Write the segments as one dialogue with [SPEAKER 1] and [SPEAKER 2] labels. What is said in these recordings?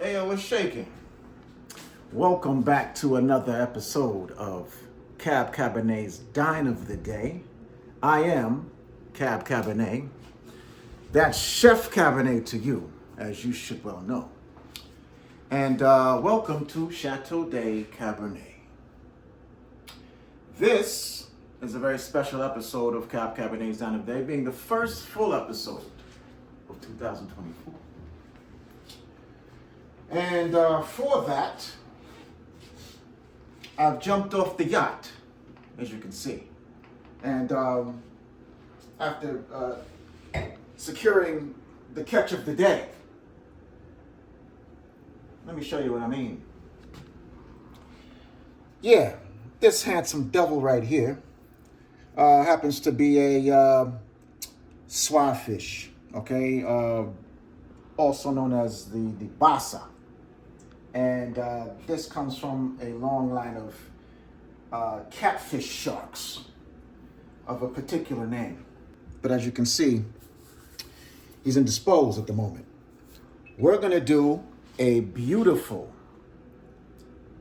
[SPEAKER 1] Hey, what's shaking? Welcome back to another episode of Cabernet's Dine of the Day. I am Cabernet. That's Chef Cabernet to you, as you should well know. And welcome to Chateau de Cabernet. This is a very special episode of Cabernet's Dine of the Day, being the first full episode of 2024. And for that, I've jumped off the yacht, as you can see. And after securing the catch of the day, let me show you what I mean. Yeah, this handsome devil right here happens to be a Swai Fish, okay? Also known as the Basa. And this comes from a long line of Catfish Sharks of a particular name. But as you can see, he's indisposed at the moment. We're gonna do a beautiful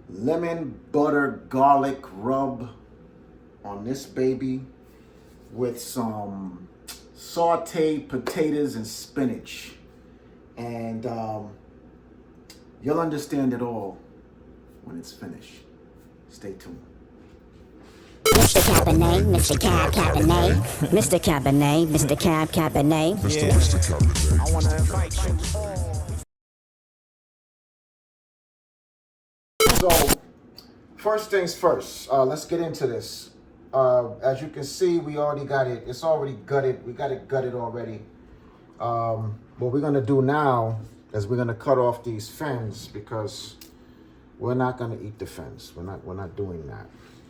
[SPEAKER 1] lemon butter garlic rub on this baby with some sautéed potatoes and spinach. And you'll understand it all when it's finished. Stay tuned.
[SPEAKER 2] Mr. Cabernet, Mr. Cabernet, Mr. Cabernet, Mr. Cabernet.
[SPEAKER 3] Mr. Cabernet.
[SPEAKER 1] I want to invite you all. So, first things first, let's get into this. As you can see, we already got it. It's already gutted. We got it gutted already. What we're gonna do now is we're gonna cut off these fins because we're not gonna eat the fins. We're not doing that.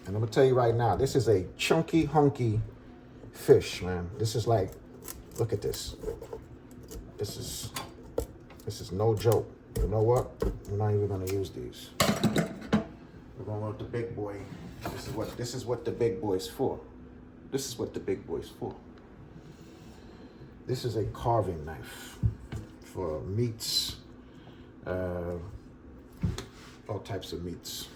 [SPEAKER 1] And I'm gonna tell you right now, this is a chunky, hunky fish, man. This is like, look at this. This is no joke. You know what? We're not even gonna use these. We're going with the big boy. This is what the big boy's for. This is what the big boy's for. This is a carving knife for meats, all types of meats.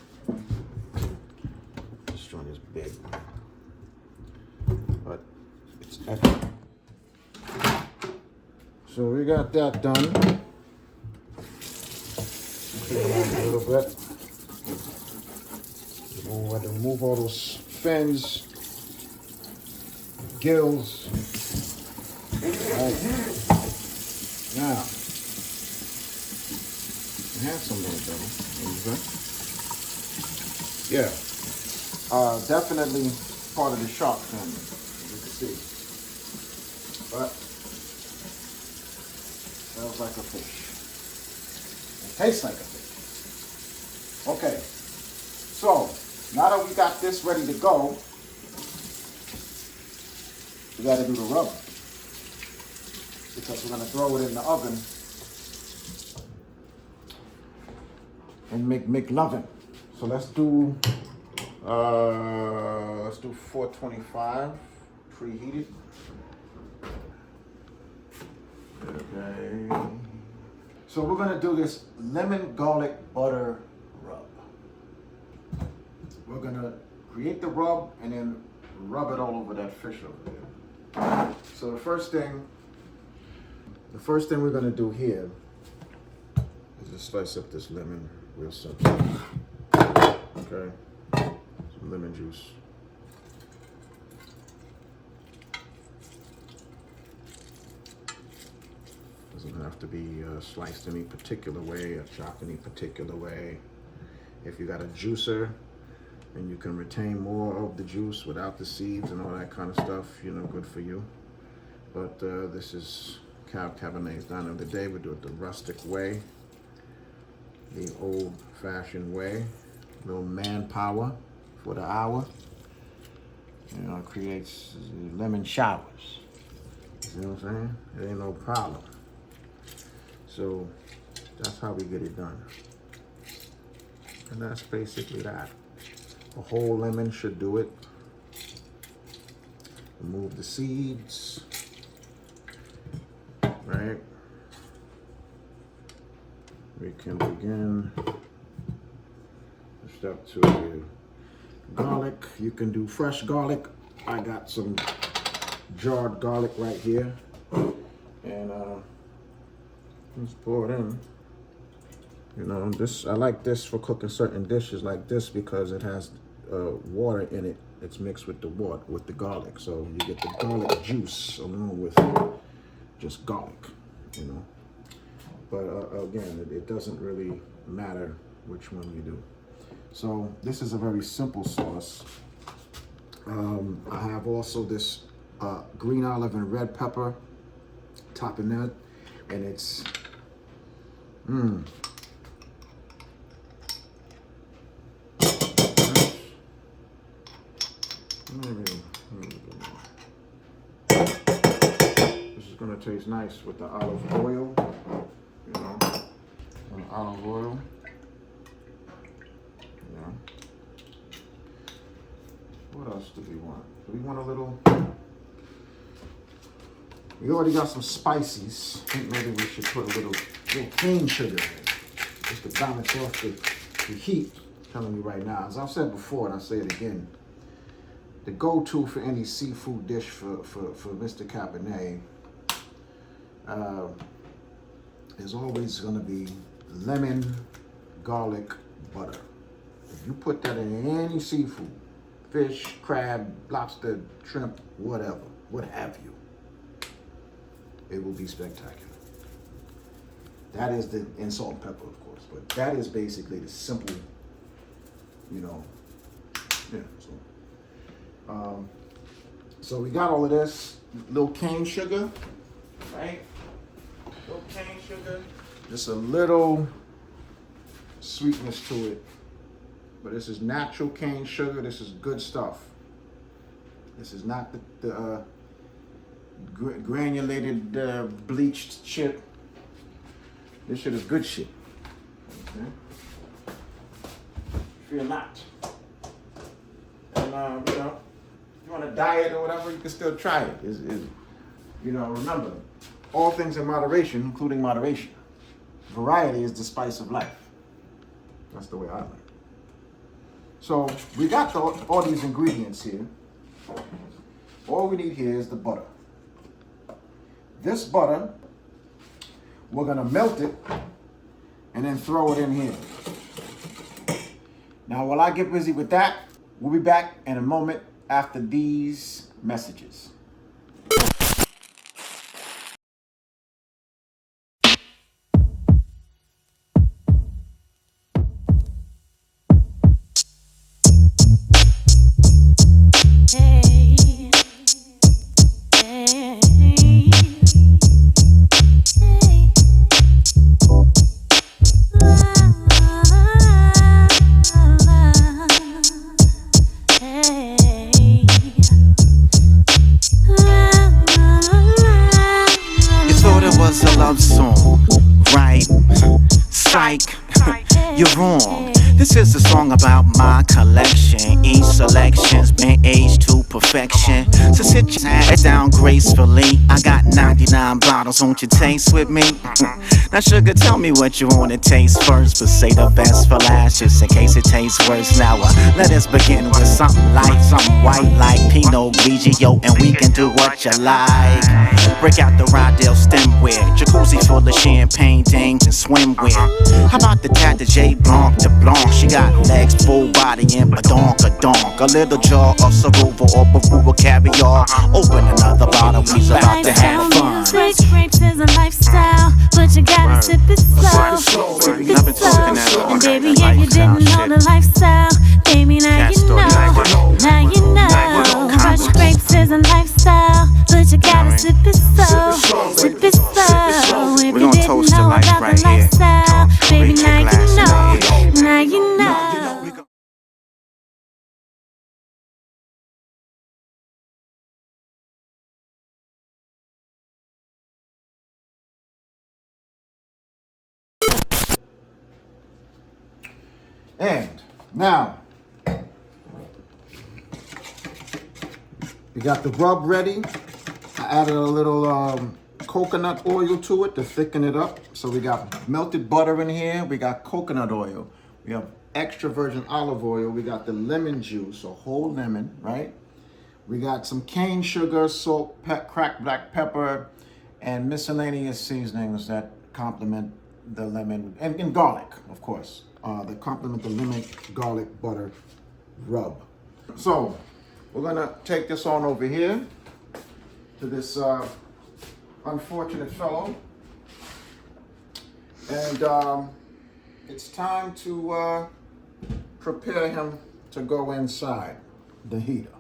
[SPEAKER 1] This joint is big, but it's epic. So we got that done. A little bit. We're going to remove all those fins, gills. Right. Now, handsome little devil. There you go. Yeah, definitely part of the shark family, as you can see. But smells like a fish. It tastes like a fish. Okay, so now that we got this ready to go, we got to do the rub. Because we're going to throw it in the oven and make loving. So let's do 425 preheated. Okay. So we're going to do this lemon garlic butter rub. We're going to create the rub and then rub it all over that fish over there. So the first thing we're going to do here is just slice up this lemon real simple. Okay, some lemon juice. Doesn't have to be sliced any particular way or chopped any particular way. If you got a juicer and you can retain more of the juice without the seeds and all that kind of stuff, you know, good for you. But this is Cabernet's Dine of the Day. We do it the rustic way, the old-fashioned way. A little manpower for the hour. You know, it creates lemon showers. You know what I'm saying? It ain't no problem. So that's how we get it done. And that's basically that. A whole lemon should do it. Remove the seeds. Right? we can begin step 2 here. Garlic, you can do fresh garlic. I got some jarred garlic right here, and let's pour it in. You know, this, I like this for cooking certain dishes like this because it has water in it. It's mixed with the water, with the garlic, so you get the garlic juice along with just garlic, you know. But again, it doesn't really matter which one you do. So this is a very simple sauce. I have also this green olive and red pepper topping that, and it's this is gonna taste nice with the olive oil, you know, olive oil. What else do we want? Do we want a little? We already got some spices. I think maybe we should put a little cane sugar in, just to balance off the heat. I'm telling you right now, as I've said before, and I'll say it again, the go-to for any seafood dish for Mr. Cabernet is always going to be lemon, garlic, butter. If you put that in any seafood, fish, crab, lobster, shrimp, whatever, what have you, it will be spectacular. That is the, and salt and pepper, of course, but that is basically the simple, you know, yeah. So we got all of this, little cane sugar, right? Little cane sugar, just a little sweetness to it. But this is natural cane sugar. This is good stuff. This is not the granulated, bleached shit. This shit is good shit. Okay? Fear not. And you know, if you want to diet or whatever, you can still try it. You know, remember, all things in moderation, including moderation. Variety is the spice of life. That's the way I like it. So we got all these ingredients here. All we need here is the butter. This butter, we're gonna melt it and then throw it in here. Now while I get busy with that, we'll be back in a moment after these messages.
[SPEAKER 3] You're wrong. This is a song about my collection. Each selection's been aged to perfection. So sit your ass down gracefully. I got 99 bottles, won't you taste with me? Now sugar, tell me what you wanna taste first, but say the best for last, just in case it tastes worse. Now let us begin with something light, something white like Pinot Grigio, and we can do what you like. Break out the Rydell stemware, jacuzzi full of champagne dames and swimwear. How about the tat de J Blanc de Blanc? She got legs, full body, and badonk. A little jar of Saruva or Baruga caviar. Open another bottle, we's about to have fun.
[SPEAKER 4] Krushed Grapes is a lifestyle, but you gotta sip it slow. Sip it slow. And baby, if you didn't know the lifestyle, baby, now you know. Now you know. Krushed Grapes is a lifestyle, but you gotta sip it slow. Sip it slow. If you didn't know about the lifestyle, baby, now you know. Now you know.
[SPEAKER 1] And now, we got the rub ready. I added a little coconut oil to it to thicken it up. So we got melted butter in here. We got coconut oil. We have extra virgin olive oil. We got the lemon juice, a whole lemon, right? We got some cane sugar, salt, cracked black pepper, and miscellaneous seasonings that complement the lemon, and garlic, of course, that complement the lemon garlic butter rub. So we're gonna take this on over here to this unfortunate fellow, and it's time to prepare him to go inside the heater.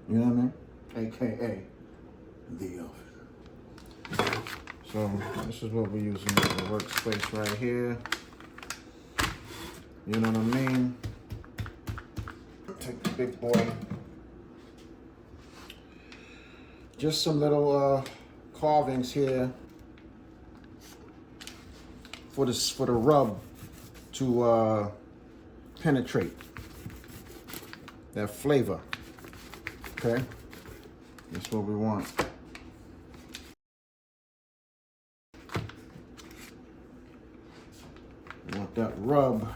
[SPEAKER 1] You know what I mean? AKA the oven. So this is what we're using in the workspace right here. You know what I mean? Take the big boy. Just some little carvings here for the rub to penetrate that flavor. Okay, that's what we want. We want that rub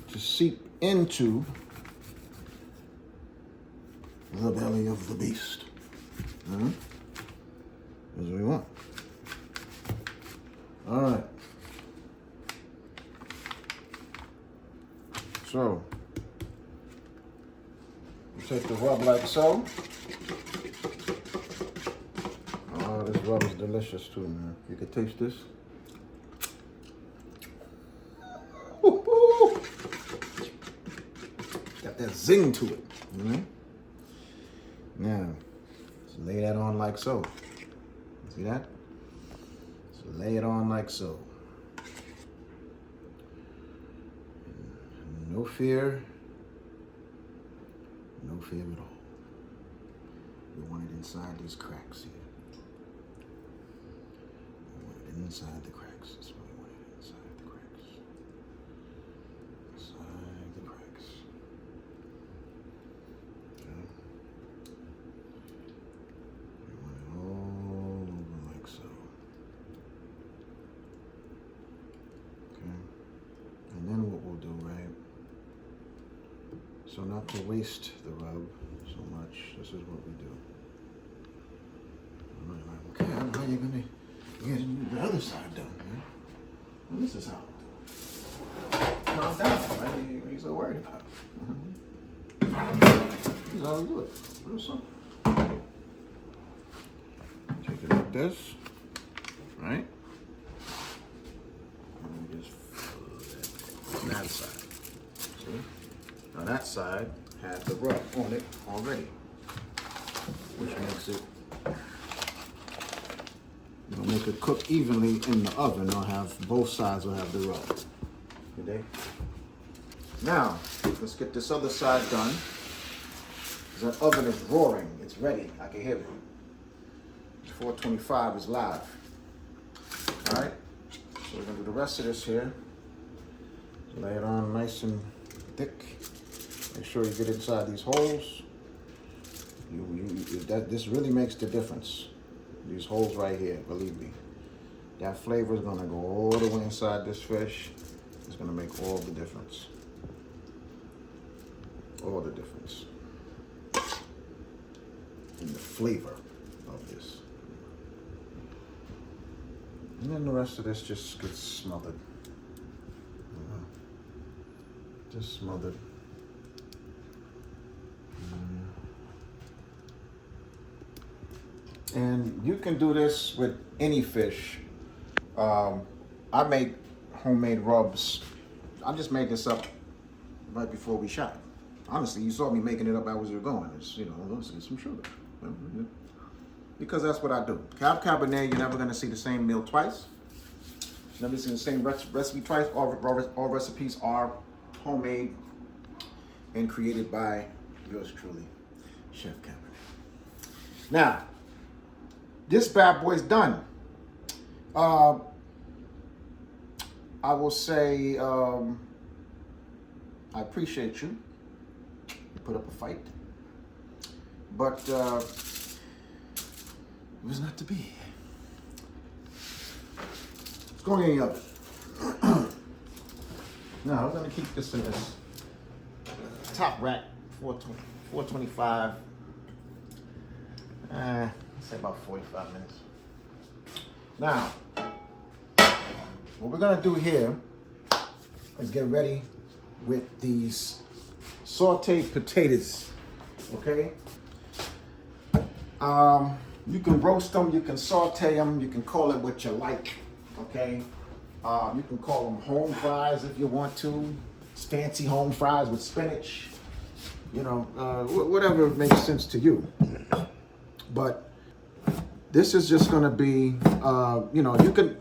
[SPEAKER 1] to seep into the belly of the beast. That's what we want. All right. So, you take the rub like so. Oh, this rub is delicious too, man. You can taste this. Woo-hoo. Got that zing to it. Now, just lay that on like so. See that? So lay it on like so. No fear. No fear at all. We want it inside these cracks here. We want it inside the cracks. That's what we want it, inside the cracks. Inside the cracks. Okay. We want it all over like so. Okay. And then what we'll do, right? So not to waste the rub so much, this is what we do. I'm like, okay, how are you gonna get the other side done, man? Well, this is how we do it. Calm down, man. What are you so worried about? This is how we do it. Real simple. Take it like this, right? And we just flip it. That side. See? Now that side has the rub on it already, which makes it, make it cook evenly in the oven. I'll have both sides will have the rub. Good day. Now let's get this other side done. That oven is roaring. It's ready. I can hear it. 425 is live. All right. So we're gonna do the rest of this here. Lay it on nice and thick. Make sure you get inside these holes. This really makes the difference. These holes right here, believe me. That flavor is gonna go all the way inside this fish. It's gonna make all the difference. All the difference in the flavor of this. And then the rest of this just gets smothered. Just smothered. And you can do this with any fish. I make homemade rubs. I just made this up right before we shot. Honestly, you saw me making it up as we were going. It's, let's get some sugar. Because that's what I do. Cabernet, you're never gonna see the same meal twice. You're never see the same recipe twice. All recipes are homemade and created by yours truly, Chef Cabernet. Now, this bad boy's done. I will say, I appreciate you. You put up a fight, but it was not to be. going in the oven. Now, we're gonna keep this in this top rack, 425. Say about 45 minutes. Now, what we're gonna do here is get ready with these sauteed potatoes, okay? You can roast them, you can saute them, you can call it what you like, okay? You can call them home fries if you want to. It's fancy home fries with spinach, you know, whatever makes sense to you. But this is just gonna be, you know, you can,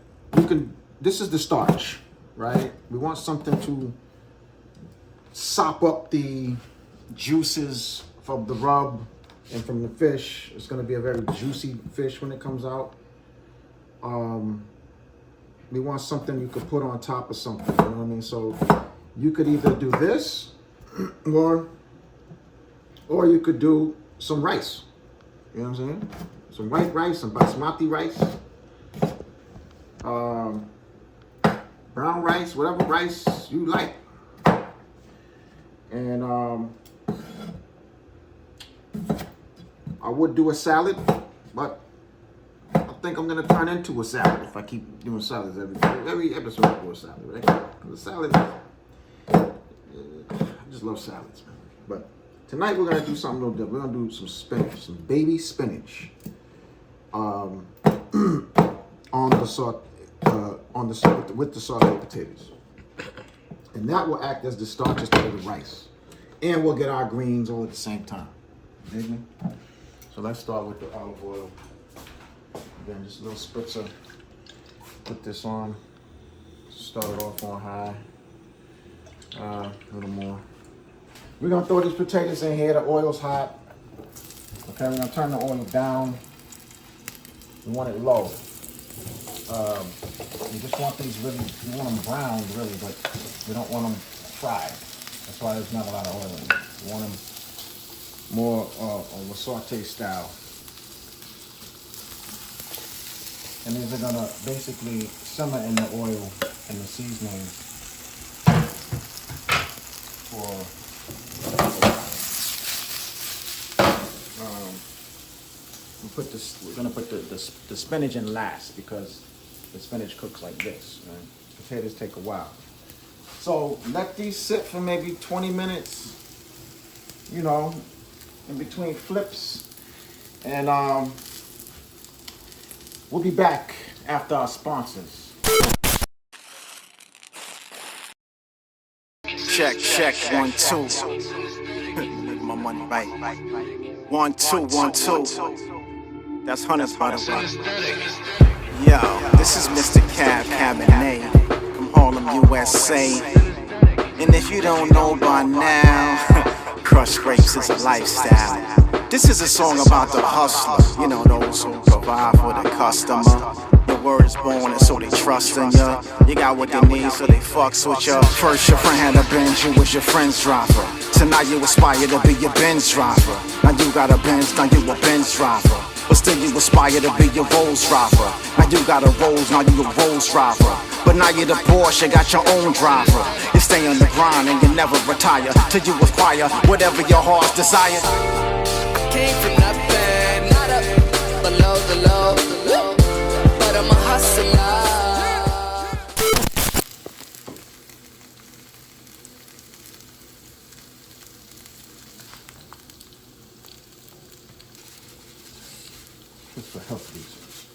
[SPEAKER 1] this is the starch, right? We want something to sop up the juices from the rub and from the fish. It's gonna be a very juicy fish when it comes out. We want something you could put on top of something, you know what I mean? So you could either do this or you could do some rice. You know what I'm saying? Some white rice, some basmati rice, brown rice, whatever rice you like. And I would do a salad, but I think I'm gonna turn into a salad if I keep doing salads every episode. I do a salad, right? The salad, I just love salads, man. But tonight we're gonna do something a little different. We're gonna do some spinach, some baby spinach, on the with the sauteed potatoes, and that will act as the starch instead of the rice, and we'll get our greens all at the same time. You dig me? So let's start with the olive oil. Again, just a little spritzer. Put this on. Start it off on high. A little more. We're gonna throw these potatoes in here. The oil's hot. Okay, we're gonna turn the oil down. We want it low. We just want these really, we want them browned really, but we don't want them fried. That's why there's not a lot of oil in it. We want them more of a saute style. And these are gonna basically simmer in the oil and the seasoning for we're gonna put the spinach in last because the spinach cooks like this, right? Potatoes take a while. So let these sit for maybe 20 minutes, you know, in between flips. And we'll be back after our sponsors.
[SPEAKER 3] Check, 1, 2. Make my money right. 1, 2, 1, 2. That's hundreds, by the way. Yo, this is Mr. Cabernet from Harlem, USA. And if you don't know by now, Krushed Grapes is a lifestyle. This is a song about the hustler, you know, those who provide for the customer. Your word is born and so they trust in ya. You got what they need so they fucks with ya. First your friend had a Benz, you was your friend's driver. So now you aspire to be your Benz driver. Now you got a Benz, now you a Benz driver. But still you aspire to be your Rolls driver. Now you got a Rolls, now you a Rolls driver. But now you're the Porsche, got your own driver. You stay on the grind and you never retire till you acquire whatever your heart's desire.
[SPEAKER 5] Came from nothing, not up, below the low, but I'm a hustler.
[SPEAKER 1] Just for health reasons.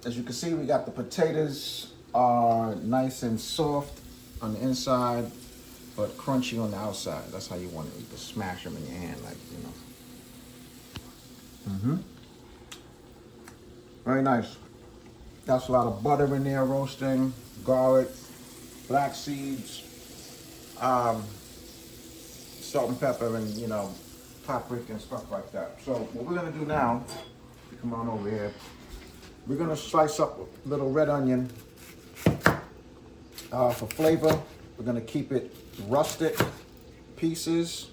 [SPEAKER 1] As you can see, we got the potatoes are nice and soft on the inside, but crunchy on the outside. That's how you want it. You can smash them in your hand, like, you know. Very nice. Got a lot of butter in there roasting, garlic, black seeds, salt and pepper, and, you know, paprika and stuff like that. So what we're gonna do now, come on over here, we're gonna slice up a little red onion for flavor. We're gonna keep it rustic pieces.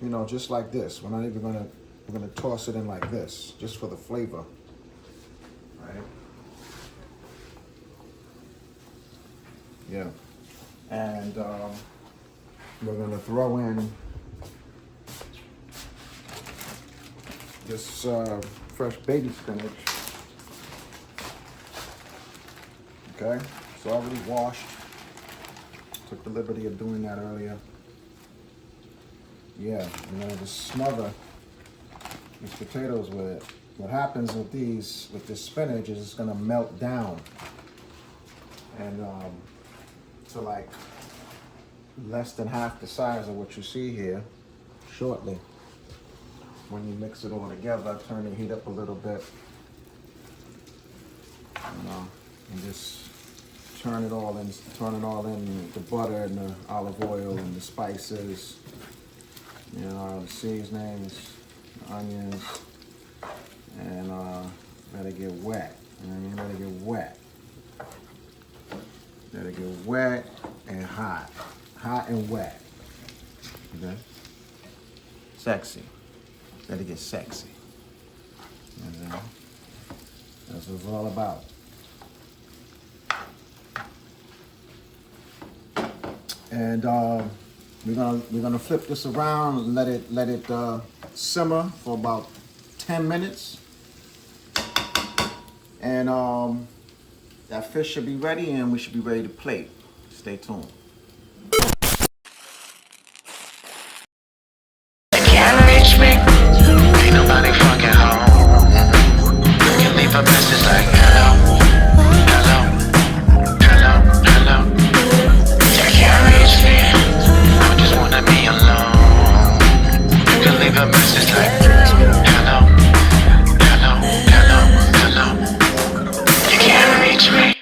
[SPEAKER 1] you know, just like this. We're not even we're gonna toss it in like this, just for the flavor, right? Yeah, and we're gonna throw in this fresh baby spinach. Okay, it's already washed. Took the liberty of doing that earlier. Yeah, we're gonna just smother these potatoes with it. What happens with this spinach is it's gonna melt down and to like less than half the size of what you see here shortly. When you mix it all together, turn the heat up a little bit, and just turn it all in the butter and the olive oil and the spices, you know, the seasonings, the onions, and let it get wet. You know what I mean? Let it get wet. Let it get wet and hot. Hot and wet. Okay? Sexy. Let it get sexy. You know? That's what it's all about. And we're gonna flip this around and let it simmer for about 10 minutes. And that fish should be ready, and we should be ready to plate. Stay tuned.
[SPEAKER 3] Can't reach me. Ain't nobody fucking home. You leave a message like hello, hello, hello, hello. You can't reach me. I just wanna be alone. You can leave a message like hello, hello, hello, hello. You can't reach me.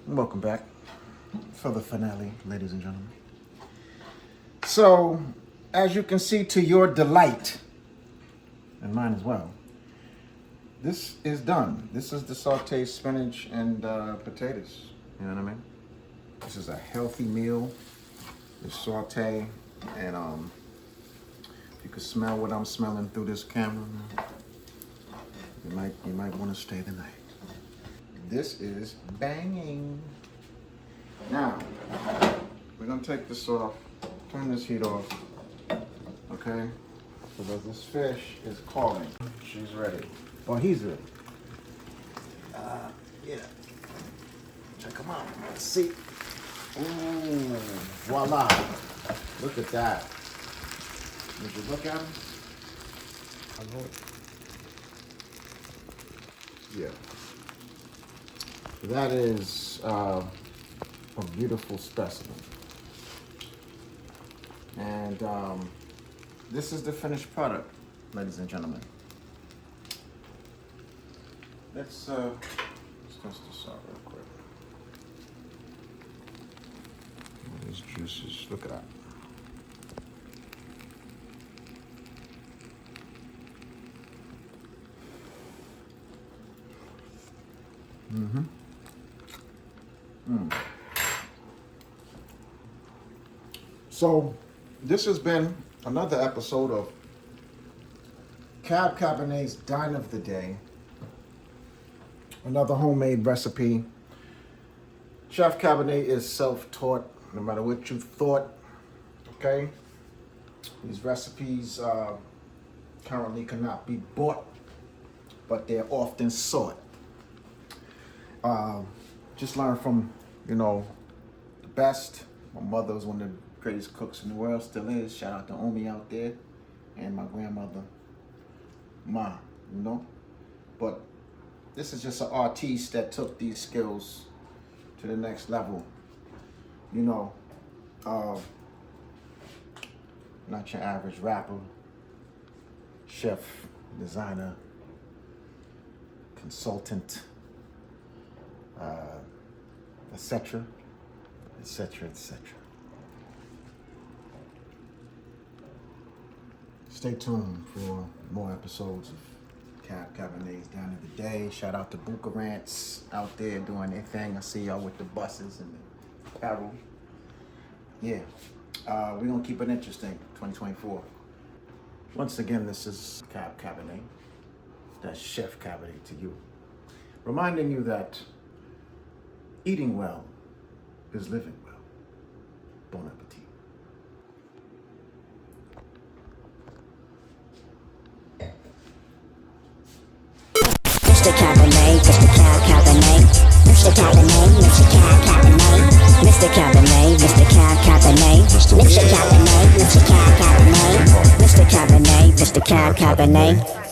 [SPEAKER 1] Welcome back for the finale, ladies and gentlemen. So, as you can see, to your delight, and mine as well, this is done. This is the sauteed spinach and potatoes. You know what I mean? This is a healthy meal. It's saute, and you can smell what I'm smelling through this camera. You might want to stay the night. This is banging. Now, we're gonna take this off, turn this heat off, okay? Because this fish is calling. She's ready. Well, he's ready. Yeah. Check him out. Let's see. Ooh, voila. Look at that. Did you look at him? Yeah. That is a beautiful specimen. And this is the finished product, ladies and gentlemen. Let's test this out real quick. These juices, look at that. So, this has been another episode of Cabernet's Dine of the Day. Another homemade recipe. Chef Cabernet is self-taught, no matter what you thought, okay? These recipes currently cannot be bought, but they're often sought. Just learn from, you know, the best. My mother was one of the greatest cooks in the world, still is. Shout out to Omi out there, and my grandmother, Ma, you know? But this is just an artiste that took these skills to the next level. You know, not your average rapper, chef, designer, consultant, etc., etc., etc. Stay tuned for more episodes of Cab Cabernet's Dine of the day. Shout out to Bucharants out there doing their thing. I see y'all with the buses and the apparel. Yeah, we're gonna keep it interesting, 2024. Once again, this is Cab Cabernet. That's Chef Cabernet to you. Reminding you that eating well is living well. Bon appetit.
[SPEAKER 2] Mr. Cabernet, Mr. Cab Cabernet, Mr. Cabernet, Mr. Cab Cabernet, Mr. Cabernet, Mr. Cab Cabernet, Mr. Cabernet, Mr. Cab Cabernet, Mr. Cabernet, Mr. Cab Cabernet.